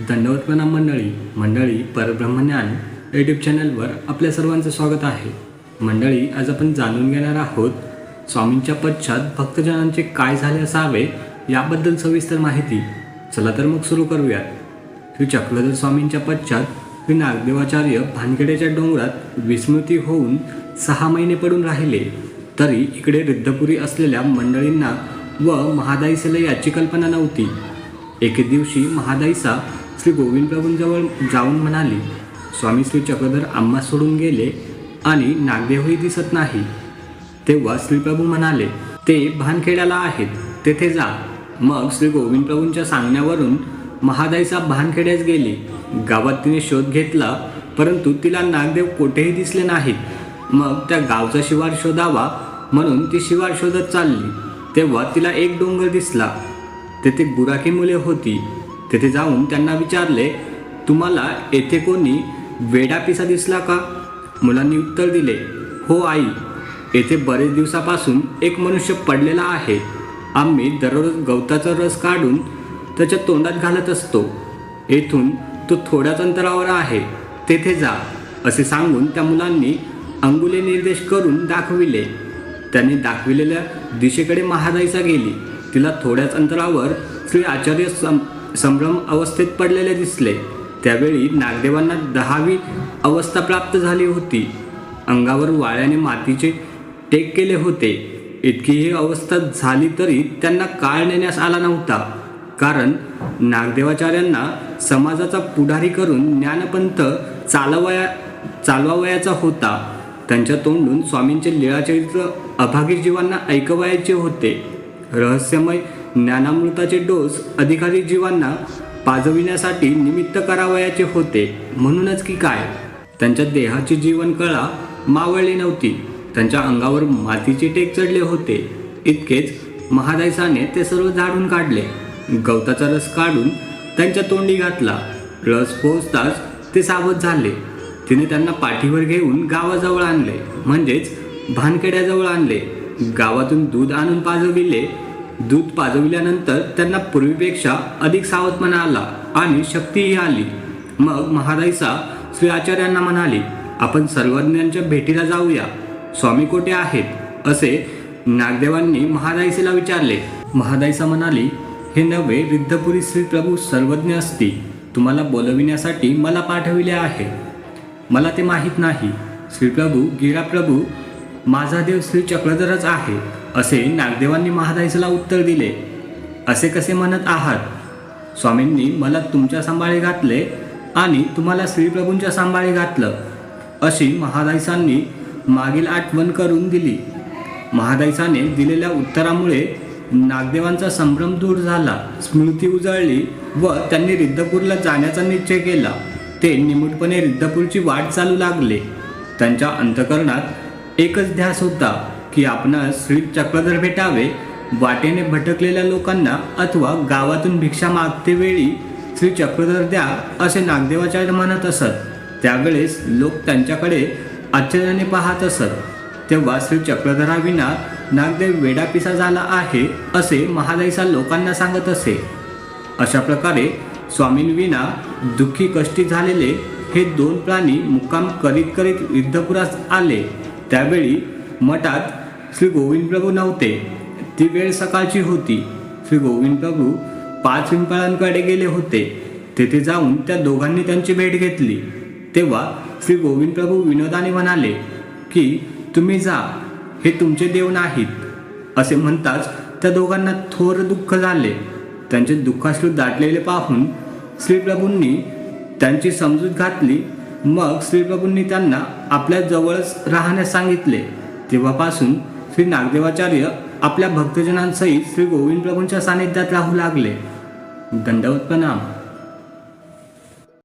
दंडवत प्रणाम मंडळी परब्रह्मज्ञान यूट्यूब चॅनलवर आपल्या सर्वांचं स्वागत आहे। मंडळी, आज आपण जाणून घेणार आहोत स्वामींच्या पश्चात भक्तजनांचे काय झाले असावे याबद्दल सविस्तर माहिती। चला तर मग सुरू करूयात। श्री चक्रधर स्वामींच्या पश्चात श्री नागदेवाचार्य भानखेड्याच्या डोंगरात विस्मृती होऊन 6 महिने पडून राहिले, तरी इकडे रिद्धपुरी असलेल्या मंडळींना व महादाईसेला याची कल्पना नव्हती। एके दिवशी महादाईसा श्री गोविंद प्रभूंजवळ जाऊन म्हणाली, स्वामी श्री चक्रधर आम्हा सोडून गेले आणि नागदेवही दिसत नाही। तेव्हा श्री प्रभू म्हणाले, ते भानखेड्याला आहेत, तेथे जा। मग श्री गोविंद प्रभूंच्या सांगण्यावरून महादाईसा भानखेड्यास गेली। गावात तिने शोध घेतला, परंतु तिला नागदेव कोठेही दिसले नाहीत। मग त्या गावचा शिवार शोधावा म्हणून ती शिवार शोधत चालली, तेव्हा तिला एक डोंगर दिसला। तेथे गुराखी मुले होती। तेथे जाऊन त्यांना विचारले, तुम्हाला येथे कोणी वेडा पिसा दिसला का? मुलांनी उत्तर दिले, हो आई, येथे बरेच दिवसापासून एक मनुष्य पडलेला आहे। आम्ही दररोज गवताचा रस काढून त्याच्या तोंडात घालत असतो। येथून तो थोड्याच अंतरावर आहे, तेथे जा, असे सांगून त्या मुलांनी अंगुले निर्देश करून दाखविले। त्यांनी दाखविलेल्या दिशेकडे महादाईसा गेली। तिला थोड्याच अंतरावर श्री आचार्य संभ्रम अवस्थेत पडलेले दिसले। त्यावेळी नागदेवांना 10वी अवस्था प्राप्त झाली होती। अंगावर वाळ्याने मातीचे टेक केले होते। इतकी ही अवस्था झाली तरी त्यांना काळ नेण्यास आला नव्हता, कारण नागदेवाचार्यांना समाजाचा पुढारी करून ज्ञानपंथ चालवावयाचा होता। त्यांच्या तोंडून स्वामींचे लीळाचरित्र अभागी जीवांना ऐकवायचे होते। रहस्यमय ज्ञानामृताचे डोस अधिकारी जीवांना पाजविण्यासाठी निमित्त करावयाचे होते। म्हणूनच की काय, त्यांच्या देहाची जीवनकळा मावळली नव्हती। त्यांच्या अंगावर मातीचे टेक चढले होते। इतकेच महादाईसाने ते सर्व झाडून काढले। गवताचा रस काढून त्यांच्या तोंडी घातला। रस पोहोचताच ते सावध झाले। तिने त्यांना पाठीवर घेऊन गावाजवळ आणले, म्हणजेच भानखेड्याजवळ आणले। गावातून दूध आणून पाजविले। दूध पाजविल्यानंतर त्यांना पूर्वीपेक्षा अधिक सावधपणा आला आणि शक्तीही आली। मग महादाईसा श्री आचार्यांना म्हणाली, आपण सर्वज्ञांच्या भेटीला जाऊया। स्वामी कोठे आहेत? असे नागदेवांनी महादाईसेला विचारले। महादाईसा म्हणाली, हे नवे रिद्धपुरी श्री प्रभू सर्वज्ञ असती तुम्हाला बोलविण्यासाठी मला पाठविले आहे। मला ते माहीत नाही। श्री प्रभू गिराप्रभू माझा देव श्री चक्रधरच आहे, असे नागदेवांनी महादाईसाला उत्तर दिले। असे कसे म्हणत आहात? स्वामींनी मला तुमच्या सांभाळी घातले आणि तुम्हाला श्रीप्रभूंच्या सांभाळी घातलं, अशी महादाईसांनी मागील आठवण करून दिली। महादाईसाने दिलेल्या उत्तरामुळे नागदेवांचा संभ्रम दूर झाला, स्मृती उजळली व त्यांनी रिद्धपूरला जाण्याचा निश्चय केला। ते निमूटपणे रिद्धपूरची वाट चालू लागले। त्यांच्या अंतःकरणात एकच ध्यास होता की आपणास श्री चक्रधर भेटावे। वाटेने भटकलेल्या लोकांना अथवा गावातून भिक्षा मागते वेळी श्री चक्रधर द्या, असे नागदेवाचार्य म्हणत असत। त्यावेळेस लोक त्यांच्याकडे आश्चर्याने पाहत असत। तेव्हा श्री चक्रधराविना नागदेव वेडापिसा झाला आहे, असे महादाईसा लोकांना सांगत असे। अशा प्रकारे स्वामींविना दुःखी कष्टी झालेले हे 2 प्राणी मुक्काम करीत करीत रिद्धपुरास आले। त्यावेळी मठात श्री गोविंद प्रभू नव्हते। ती वेळ सकाळची होती। श्री गोविंद प्रभू 5 पिंपळांकडे गेले होते। तेथे जाऊन त्या दोघांनी त्यांची भेट घेतली। तेव्हा श्री गोविंद प्रभू विनोदाने म्हणाले की तुम्ही जा, हे तुमचे देव नाहीत। असे म्हणताच त्या दोघांना थोर दुःख झाले। त्यांचे दुःखाश्रू दाटलेले पाहून श्रीप्रभूंनी त्यांची समजूत घातली। मग श्रीप्रभूंनी त्यांना आपल्या जवळच राहण्यास सांगितले। तेव्हापासून श्री नागदेवाचार्य आपल्या भक्तजनांसहित श्री गोविंद प्रभूंच्या सानिध्यात राहू लागले। दंडवत प्रणाम।